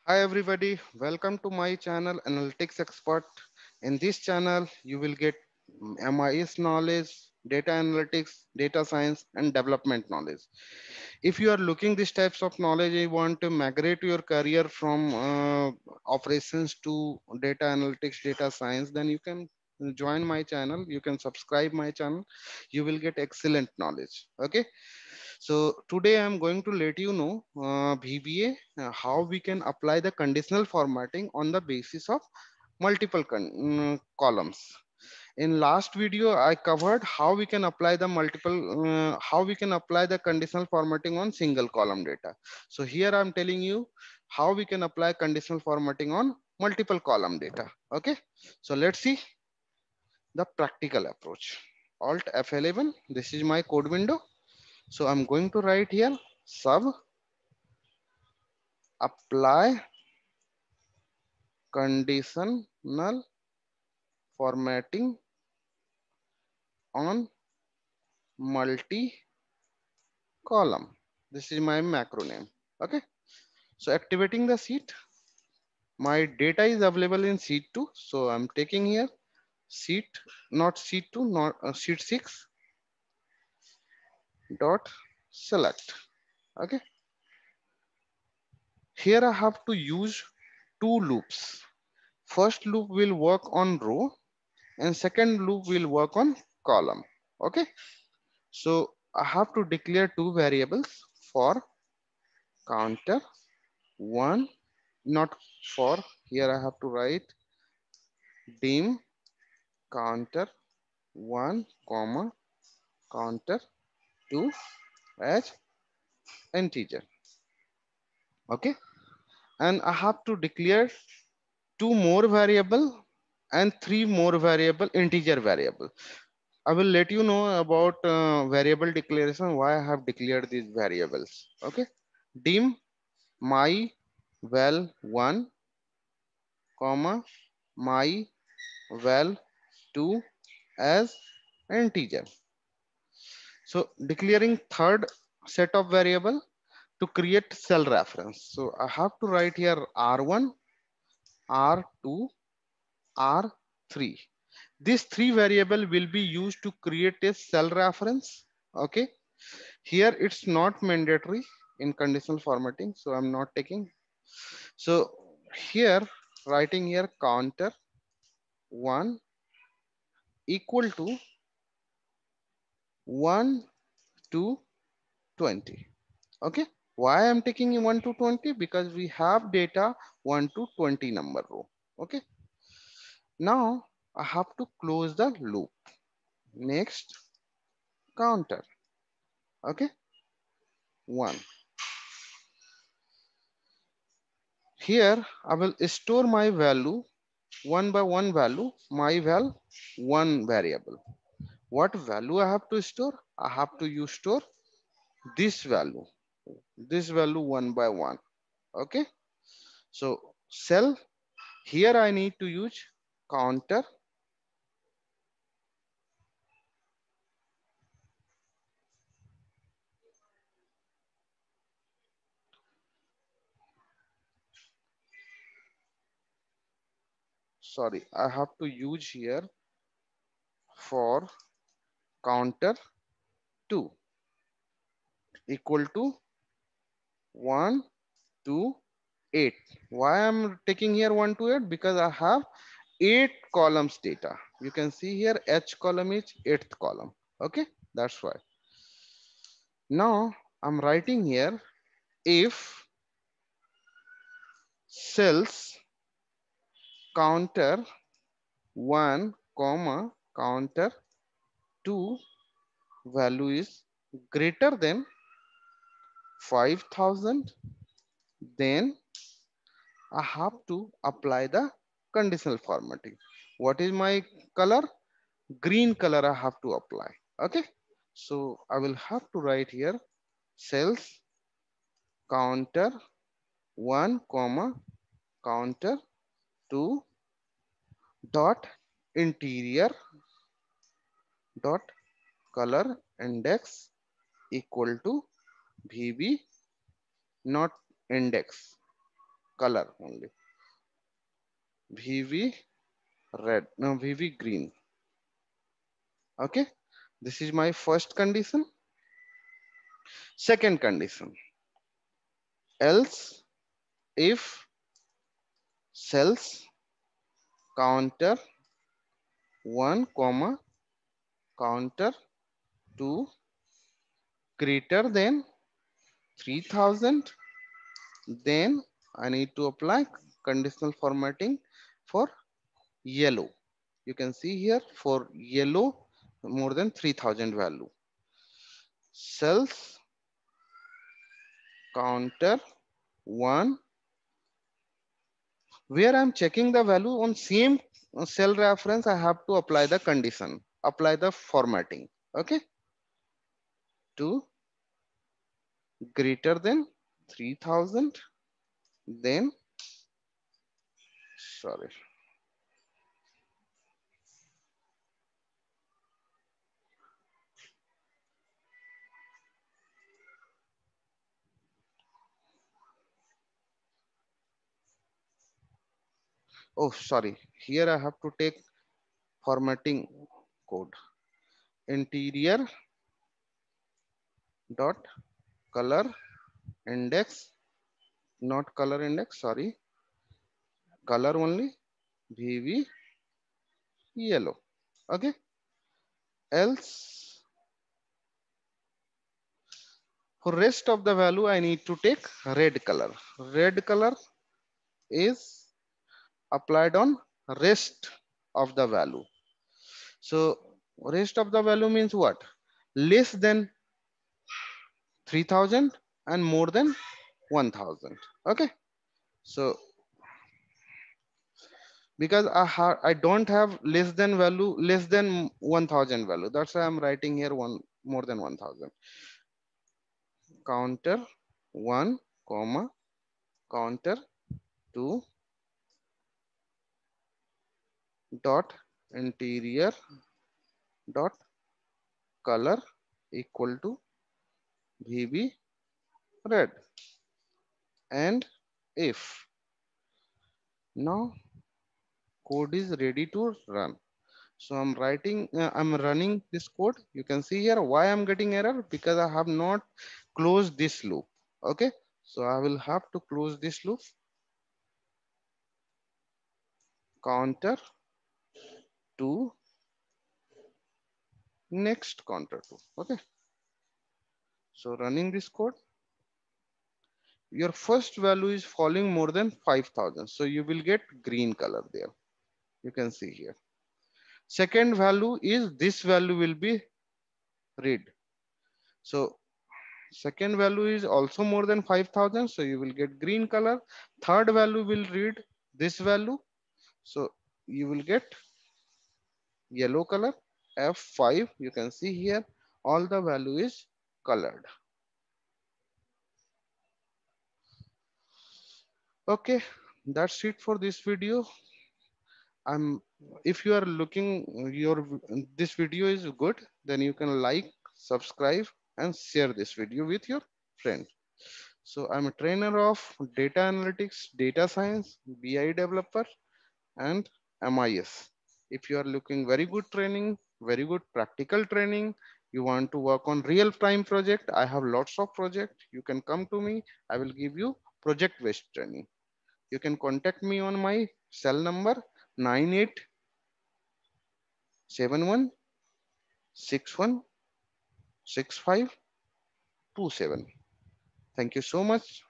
Hi everybody, welcome to my channel Analytics Expert. In this channel, you will get MIS knowledge, data analytics, data science and development knowledge. If you are looking these types of knowledge, you want to migrate your career from operations to data analytics, data science, then you can join my channel. You can subscribe my channel. You will get excellent knowledge. Okay. So today I'm going to let you know VBA, how we can apply the conditional formatting on the basis of multiple columns. In last video, I covered how we can apply the how we can apply the conditional formatting on single column data. So here I'm telling you how we can apply conditional formatting on multiple column data. Okay, so let's see the practical approach. Alt F11, this is my code window. So I'm going to write here sub apply conditional formatting on multi column. This is my macro name. Okay. So activating the sheet, my data is available in sheet 2. So I'm taking here sheet, not sheet 2, not sheet 6 dot select. Okay. Here I have to use two loops. First loop will work on row and second loop will work on column. Okay. So I have to declare two variables for counter one, not for, here I have to write dim counter one comma counter two as integer. Okay. And I have to declare two more variable and three more variable integer variable. I will let you know about variable declaration, why I have declared these variables. Okay. Dim my val 1 comma my val 2 as integer. So declaring third set of variable to create cell reference. So I have to write here R1, R2, R3. These three variable will be used to create a cell reference. Okay. Here it's not mandatory in conditional formatting. So I'm not taking. So here writing here counter 1 equal to 1 to 20. Okay. Why I'm taking 1 to 20? Because we have data 1 to 20 number row. Okay. Now I have to close the loop. Next counter. Okay. 1. Here I will store my value one by one value, my val 1 variable. What value I have to store? I have to use store this value one by one. Okay. So cell here I need to use counter. Sorry, I have to use here for counter 2 equal to 1 to 8. Why I'm taking here 1 to 8? Because I have 8 columns data. You can see here H column is 8th column. Okay, that's why. Now I'm writing here if cells counter 1 comma counter 2 value is greater than 5,000, then I have to apply the conditional formatting. What is my color? Green color I have to apply. Okay. So I will have to write here cells counter 1 comma counter 2 dot interior dot color index equal to VB not index. color only. VV red, no, VV green. Okay, this is my first condition. Second condition, else if cells counter 1 comma counter 2 greater than 3000, then I need to apply conditional formatting for yellow. You can see here for yellow more than 3000 value. Cells counter 1, where I'm checking the value on same cell reference, I have to apply the condition, apply the formatting. Okay, 2 greater than 3000, then sorry, oh sorry, here I have to take formatting code, interior dot color index, not color index, sorry, color only, VV yellow. Okay, else for rest of the value I need to take red color. Red color is applied on rest of the value. So rest of the value means what? Less than 3000 and more than 1000. Okay, so because I don't have less than value, less than 1000 value, that's why I'm writing here one more than 1000. Counter 1 comma counter 2 dot interior dot color equal to VB red. And if now code is ready to run, so I'm running this code. You can see here why I'm getting error, because I have not closed this loop. Okay, so I will have to close this loop. Counter 2 next counter 2. Okay, so running this code, your first value is falling more than 5000, so you will get green color there. You can see here. Second value is this value will be red. So second value is also more than 5000, so you will get green color. Third value will read this value, so you will get yellow color. F5, you can see here all the value is colored. Okay, that's it for this video. I'm if you are looking your this video is good, then you can like, subscribe and share this video with your friends. So I'm a trainer of data analytics, data science, BI developer and MIS. If you are looking very good training, very good practical training, you want to work on real time project, I have lots of project. You can come to me. I will give you project based training. You can contact me on my cell number 9871616527. Thank you so much